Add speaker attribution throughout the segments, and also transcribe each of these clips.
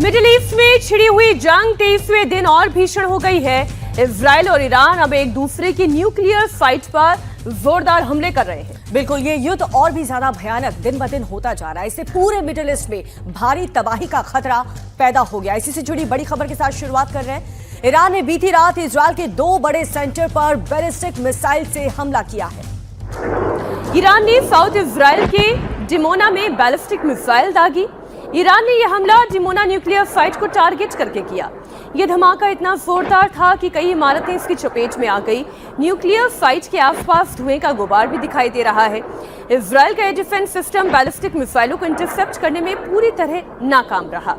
Speaker 1: Middle east में छिड़ी हुई जंग 23वें दिन और भीषण हो गई है। इजराइल और ईरान अब एक दूसरे की न्यूक्लियर साइट पर जोरदार हमले कर रहे हैं।
Speaker 2: बिल्कुल, ये युद्ध और भी ज्यादा भयानक दिन ब दिन होता जा रहा है। इससे पूरे मिडिल ईस्ट में भारी तबाही का खतरा पैदा हो गया। इसी से जुड़ी बड़ी खबर के साथ शुरुआत कर रहे हैं। ईरान ने बीती रात इजराइल के 2 बड़े सेंटर पर बैलिस्टिक मिसाइल से हमला किया है।
Speaker 1: ईरान ने साउथ इजराइल के डिमोना में बैलिस्टिक मिसाइल दागी। ईरान ने यह हमला डिमोना न्यूक्लियर साइट को टारगेट करके किया। यह धमाका इतना जोरदार था कि कई इमारतें इसकी चपेट में आ गई। न्यूक्लियर साइट के आसपास धुएं का गुबार भी दिखाई दे रहा है। इजराइल का डिफेंस सिस्टम बैलिस्टिक मिसाइलों को इंटरसेप्ट करने में पूरी तरह नाकाम रहा।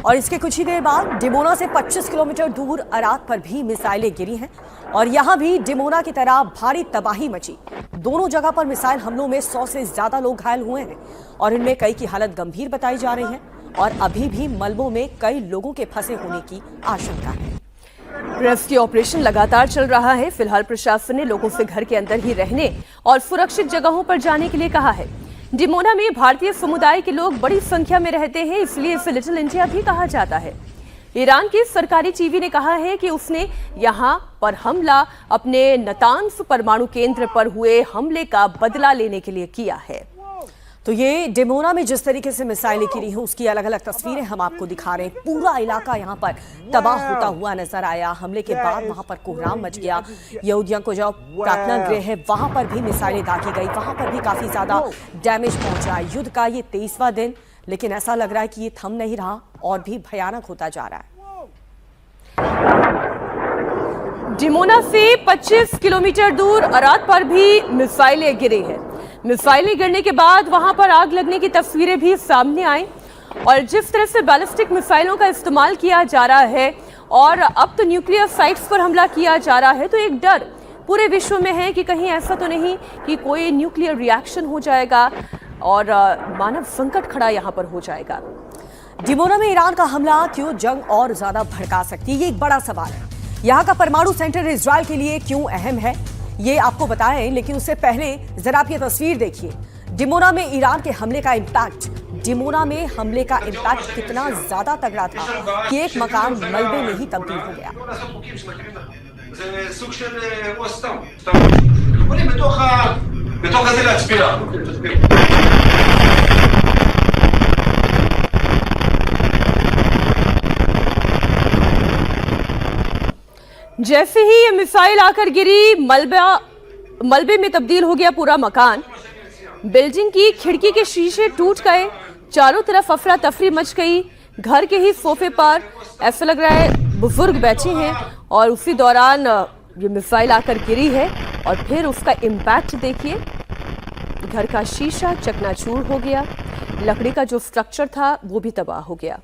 Speaker 2: और इसके कुछ ही देर बाद डिमोना से 25 किलोमीटर दूर अरात पर भी मिसाइलें गिरी हैं और यहां भी डिमोना की तरह भारी तबाही मची। दोनों जगह पर मिसाइल हमलों में 100 से ज्यादा लोग घायल हुए हैं और इनमें कई की हालत गंभीर बताई जा रही है और अभी भी मलबों में कई लोगों के फंसे होने की आशंका है।
Speaker 1: रेस्क्यू ऑपरेशन लगातार चल रहा है। फिलहाल प्रशासन ने लोगों से घर के अंदर ही रहने और सुरक्षित जगहों पर जाने के लिए कहा है। डिमोना में भारतीय समुदाय के लोग बड़ी संख्या में रहते हैं, इसलिए इसे लिटिल इंडिया भी कहा जाता है। ईरान की सरकारी टीवी ने कहा है कि उसने यहां पर हमला अपने नतान्स परमाणु केंद्र पर हुए हमले का बदला लेने के लिए किया है।
Speaker 2: तो ये डिमोना में जिस तरीके से मिसाइलें गिरी हैं उसकी अलग अलग तस्वीरें हम आपको दिखा रहे हैं। पूरा इलाका यहाँ पर तबाह होता हुआ नजर आया। हमले के बाद वहां पर कोहराम मच गया। यहूदियों को जो प्रार्थना गृह है वहां पर भी मिसाइलें दागी गई, वहां पर भी काफी ज्यादा डैमेज पहुंचा। युद्ध का ये 23वां दिन, लेकिन ऐसा लग रहा है कि ये थम नहीं रहा और भी भयानक होता जा रहा है।
Speaker 1: डिमोना से 25 किलोमीटर दूर अरात पर भी मिसाइलें गिरी हैं। मिसाइलें गिरने के बाद वहां पर आग लगने की तस्वीरें भी सामने आई और जिस तरह से बैलिस्टिक मिसाइलों का इस्तेमाल किया जा रहा है और अब तो न्यूक्लियर साइट्स पर हमला किया जा रहा है, तो एक डर पूरे विश्व में है कि कहीं ऐसा तो नहीं कि कोई न्यूक्लियर रिएक्शन हो जाएगा और मानव संकट खड़ा यहां पर हो जाएगा।
Speaker 2: डिमोना में ईरान का हमला क्यों जंग और ज्यादा भड़का सकती है, ये एक बड़ा सवाल है। यहाँ का परमाणु सेंटर इजराइल के लिए क्यों अहम है, ये आपको बताएं, लेकिन उससे पहले जरा आप ये तस्वीर देखिए। डिमोना में ईरान के हमले का इम्पैक्ट, डिमोना में हमले का इम्पैक्ट कितना ज्यादा तगड़ा था कि एक मकान मलबे में ही तब्दील हो गया।
Speaker 1: जैसे ही ये मिसाइल आकर गिरी, मलबे में तब्दील हो गया पूरा मकान। बिल्डिंग की खिड़की के शीशे टूट गए, चारों तरफ अफरा तफरी मच गई। घर के ही सोफे पर ऐसा लग रहा है बुजुर्ग बैठे हैं और उसी दौरान ये मिसाइल आकर गिरी है और फिर उसका इम्पैक्ट देखिए। घर का शीशा चकनाचूर हो गया, लकड़ी का जो स्ट्रक्चर था वो भी तबाह हो गया।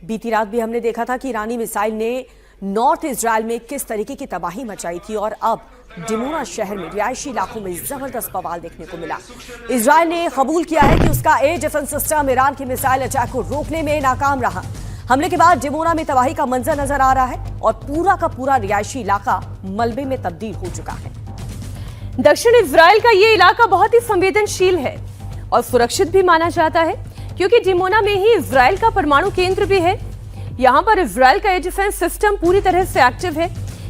Speaker 2: बीती रात भी हमने देखा था कि ईरानी मिसाइल ने नॉर्थ इजराइल में किस तरीके की तबाही मचाई थी और अब डिमोना शहर में रिहायशी इलाकों में जबरदस्त बवाल देखने को मिला। इजराइल ने कबूल किया है कि उसका एयर डिफेंस सिस्टम ईरान के मिसाइल अटैक को रोकने में नाकाम रहा। हमले के बाद डिमोना में तबाही का मंजर नजर आ रहा है और पूरा का पूरा रिहायशी इलाका मलबे में तब्दील हो चुका है।
Speaker 1: दक्षिण इजराइल का ये इलाका बहुत ही संवेदनशील है और सुरक्षित भी माना जाता है क्योंकि डिमोना में ही इजराइल का परमाणु केंद्र भी है। यहाँ पर इजराइल का एयर डिफेंस सिस्टम पूरी तरह से एक्टिव है।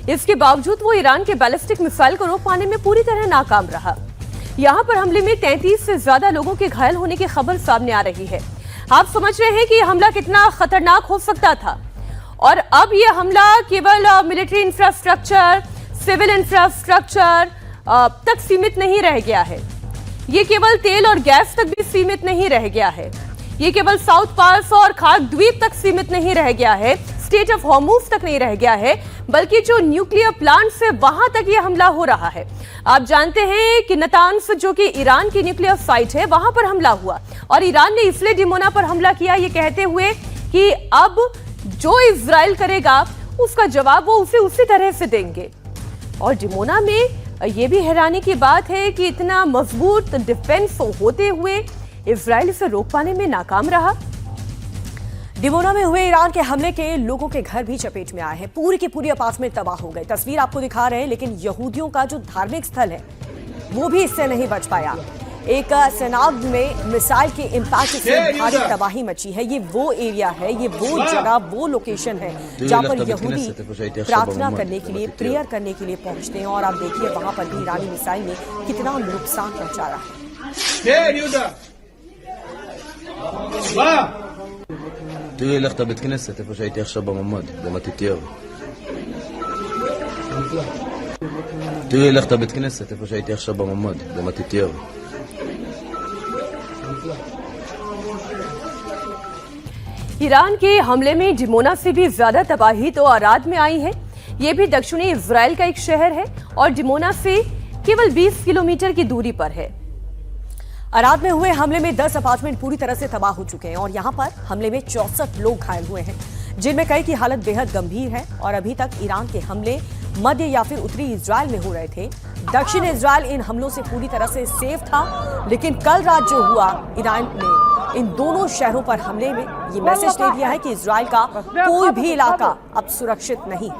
Speaker 1: इसके बावजूद वो ईरान के बैलिस्टिक मिसाइल को रोक पाने में पूरी तरह नाकाम रहा। यहाँ पर हमले में 33 से ज्यादा लोगों के घायल होने की खबर सामने आ रही है। आप समझ रहे हैं कि यह हमला कितना खतरनाक हो सकता था और अब यह हमला केवल मिलिट्री इंफ्रास्ट्रक्चर, सिविल इंफ्रास्ट्रक्चर तक सीमित नहीं रह गया है। ये केवल तेल और गैस तक भी सीमित नहीं रह गया है। ये केवल साउथ पास और खार्क द्वीप तक सीमित नहीं रह गया है, स्टेट ऑफ हॉर्मुज तक नहीं रह गया है, बल्कि जो न्यूक्लियर प्लांट्स है वहां तक ये हमला हो रहा है। आप जानते हैं कि नतान्स जो कि ईरान की न्यूक्लियर साइट है वहां पर हमला हुआ और ईरान ने इसलिए डिमोना पर हमला किया ये कहते हुए कि अब जो इजराइल करेगा उसका जवाब वो उसी तरह से देंगे। और डिमोना में ये भी हैरानी की बात है कि इतना मजबूत डिफेंस होते हुए इजराइल इसे रोक पाने में नाकाम रहा।
Speaker 2: डिमोना में हुए ईरान के हमले के लोगों के घर भी चपेट में आए हैं। पूरी की पूरी अपार्टमेंट तबाह हो गए। तस्वीर आपको दिखा रहे हैं, लेकिन यहूदियों का जो धार्मिक स्थल है वो भी इससे नहीं बच पाया। एक सनाब में मिसाइल के इम्पैक्ट से भारी तबाही मची है। ये वो एरिया है, ये वो जगह, वो लोकेशन है जहाँ पर यहूदी प्रार्थना करने के लिए, प्रेयर करने के लिए पहुंचते हैं। और आप देखिए वहां पर भी ईरानी मिसाइल ने कितना नुकसान पहुंचा रहा है।
Speaker 3: תראי לך את הבית כנסת, איפה שהייתי עכשיו בממ"ד, במתתיהו. תראי לך את הבית כנסת, איפה שהייתי עכשיו בממ"ד, במתתיהו.
Speaker 1: ईरान के हमले में डिमोना से भी ज्यादा तबाही तो अराद में आई है। ये भी दक्षिणी इजराइल का एक शहर है और डिमोना से केवल 20 किलोमीटर की दूरी पर है।
Speaker 2: अराद में हुए हमले में 10 अपार्टमेंट पूरी तरह से तबाह हो चुके हैं और यहां पर हमले में 64 लोग घायल हुए हैं, जिनमें कई की हालत बेहद गंभीर है। और अभी तक ईरान के हमले मध्य या फिर उत्तरी इजराइल में हो रहे थे। दक्षिण इजराइल इन हमलों से पूरी तरह से सेफ था, लेकिन कल रात जो हुआ, ईरान ने इन दोनों शहरों पर हमले में ये मैसेज दे दिया है कि इजराइल का कोई भी इलाका अब सुरक्षित नहीं है।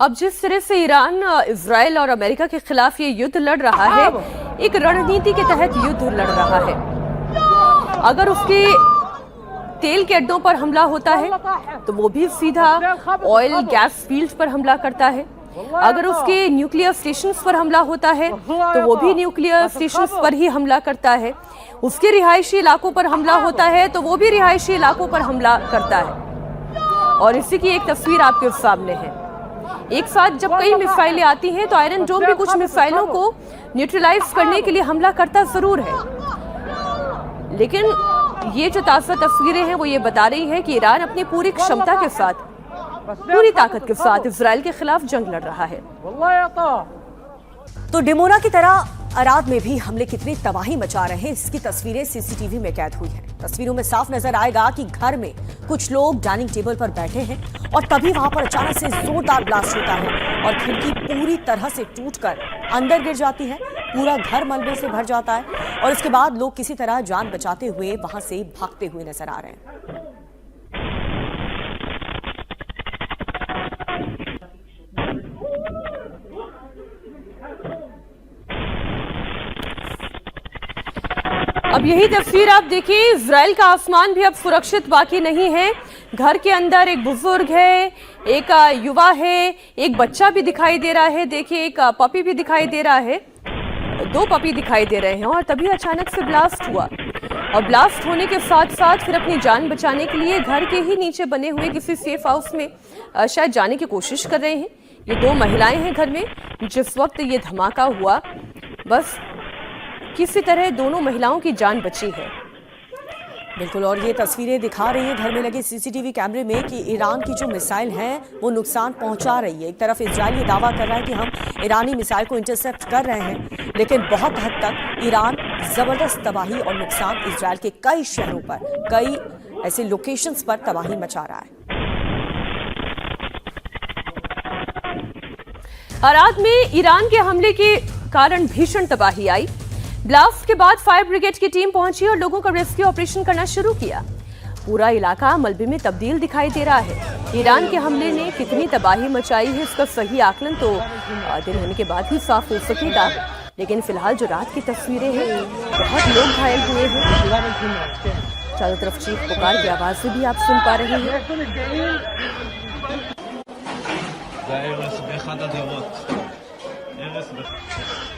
Speaker 1: अब जिस तरह से ईरान इजराइल और अमेरिका के खिलाफ ये युद्ध लड़ रहा है, एक रणनीति के तहत युद्ध लड़ रहा है। अगर उसके तेल के अड्डों पर हमला होता है तो वो भी सीधा ऑयल गैस फील्ड पर हमला करता है। अगर उसके न्यूक्लियर स्टेशंस पर हमला होता है तो वो भी न्यूक्लियर स्टेशंस पर ही हमला करता है। उसके रिहायशी इलाकों पर हमला होता है तो वो भी रिहायशी इलाकों पर हमला करता है। और इसी की एक तस्वीर आपके सामने है। एक साथ जब कई मिसाइलें आती हैं तो आयरन डोम भी कुछ मिसाइलों को न्यूट्रलाइज करने के लिए हमला करता जरूर है, लेकिन ये जो ताज़ा तस्वीरें हैं वो ये बता रही है कि ईरान अपनी पूरी क्षमता के साथ, पूरी ताकत के साथ इजराइल के खिलाफ जंग लड़ रहा है।
Speaker 2: तो डिमोना की तरह अराद में भी हमले कितनी तबाही मचा रहे हैं, इसकी तस्वीरें सीसीटीवी में कैद हुई हैं। तस्वीरों में साफ नजर आएगा कि घर में कुछ लोग डाइनिंग टेबल पर बैठे हैं और तभी वहां पर अचानक से जोरदार ब्लास्ट होता है और खिड़की पूरी तरह से टूटकर अंदर गिर जाती है। पूरा घर मलबे से भर जाता है और इसके बाद लोग किसी तरह जान बचाते हुए वहां से भागते हुए नजर आ रहे हैं।
Speaker 1: अब यही तस्वीर आप देखिए, इजराइल का आसमान भी अब सुरक्षित बाकी नहीं है। घर के अंदर एक बुजुर्ग है, एक युवा है, एक बच्चा भी दिखाई दे रहा है। देखिए एक पपी भी दिखाई दे रहा है, 2 पपी दिखाई दे रहे हैं। और तभी अचानक से ब्लास्ट हुआ और ब्लास्ट होने के साथ साथ फिर अपनी जान बचाने के लिए घर के ही नीचे बने हुए किसी सेफ हाउस में शायद जाने की कोशिश कर रहे हैं। ये 2 महिलाएं हैं घर में। जिस वक्त ये धमाका हुआ, बस किसी तरह दोनों महिलाओं की जान बची है।
Speaker 2: बिल्कुल, और ये तस्वीरें दिखा रही हैं घर में लगे सीसीटीवी कैमरे में कि ईरान की जो मिसाइल है वो नुकसान पहुंचा रही है। एक तरफ इजराइल ये दावा कर रहा है कि हम ईरानी मिसाइल को इंटरसेप्ट कर रहे हैं, लेकिन बहुत हद तक ईरान जबरदस्त तबाही और नुकसान इजराइल के कई शहरों पर, कई ऐसे लोकेशंस पर तबाही मचा रहा है।
Speaker 1: अराद में ईरान के हमले के कारण भीषण तबाही आई। ब्लास्ट के बाद फायर ब्रिगेड की टीम पहुंची और लोगों का रेस्क्यू ऑपरेशन करना शुरू किया। पूरा इलाका मलबे में तब्दील दिखाई दे रहा है। ईरान के हमले ने कितनी तबाही मचाई है इसका सही आकलन तो दिन होने के बाद ही साफ हो सकेगा, लेकिन फिलहाल जो रात की तस्वीरें हैं, बहुत लोग घायल हुए हैं। चारों तरफ चीख पुकार की आवाजें भी आप सुन पा रहे हैं।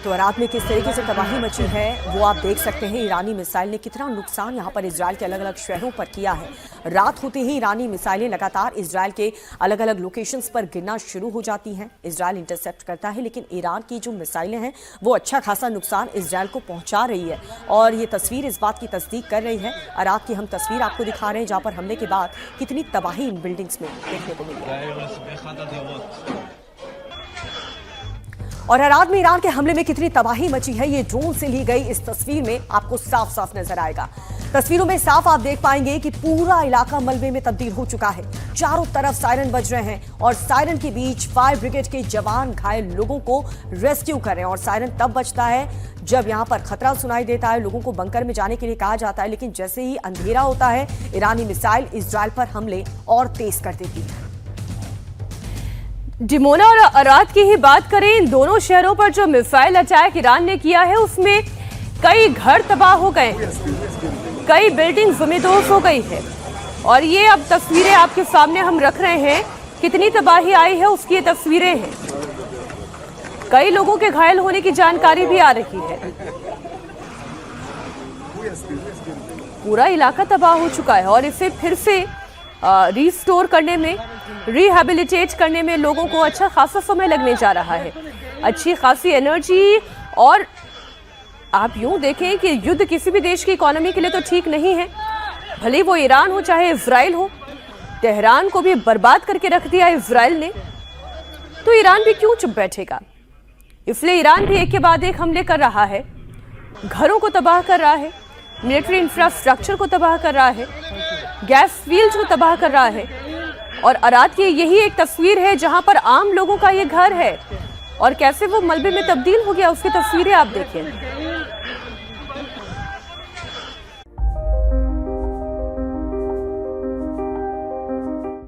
Speaker 2: तो अराद में किस तरीके से तबाही मची है वो आप देख सकते हैं। ईरानी मिसाइल ने कितना नुकसान यहाँ पर इजराइल के अलग अलग शहरों पर किया है। रात होते ही ईरानी मिसाइलें लगातार इजराइल के अलग अलग लोकेशंस पर गिरना शुरू हो जाती हैं। इजराइल इंटरसेप्ट करता है, लेकिन ईरान की जो मिसाइलें हैं वो अच्छा खासा नुकसान इजराइल को पहुंचा रही है और ये तस्वीर इस बात की तस्दीक कर रही है। अराद की हम तस्वीर आपको दिखा रहे हैं जहाँ पर हमले के बाद कितनी तबाही इन बिल्डिंग्स में देखने को मिली है। और अराद में ईरान के हमले में कितनी तबाही मची है ये ड्रोन से ली गई इस तस्वीर में आपको साफ साफ नजर आएगा। तस्वीरों में साफ आप देख पाएंगे कि पूरा इलाका मलबे में तब्दील हो चुका है। चारों तरफ सायरन बज रहे हैं और सायरन के बीच फायर ब्रिगेड के जवान घायल लोगों को रेस्क्यू कर रहे हैं। और सायरन तब बजता है जब यहां पर खतरा सुनाई देता है, लोगों को बंकर में जाने के लिए कहा जाता है, लेकिन जैसे ही अंधेरा होता है ईरानी मिसाइल इजराइल पर हमले और तेज कर देती है।
Speaker 1: डिमोना और अराद की ही बात करें, इन दोनों शहरों पर जो मिसाइल अटैक ईरान ने किया है उसमें कई घर तबाह हो गए, कई बिल्डिंग ज़मींदोज़ हो गई है। और ये अब तस्वीरें आपके सामने हम रख रहे हैं, कितनी तबाही आई है उसकी ये तस्वीरें हैं। कई लोगों के घायल होने की जानकारी भी आ रही है। पूरा इलाका तबाह हो चुका है और इसे फिर से रिस्टोर करने में, रिहेबिलिटेट करने में लोगों को अच्छा खासा समय लगने जा रहा है। अच्छी खासी एनर्जी, और आप यूं देखें कि युद्ध किसी भी देश की इकोनॉमी के लिए तो ठीक नहीं है, भले वो ईरान हो चाहे इजराइल हो। तेहरान को भी बर्बाद करके रख दिया इजराइल ने, तो ईरान भी क्यों चुप बैठेगा। इसलिए ईरान भी एक के बाद एक हमले कर रहा है, घरों को तबाह कर रहा है, मिलिट्री इंफ्रास्ट्रक्चर को तबाह कर रहा है, गैस फील्ड्स को तबाह कर रहा है। और अराद की यही एक तस्वीर है जहां पर आम लोगों का ये घर है और कैसे वो मलबे में तब्दील हो गया, उसकी तस्वीरें आप देखें।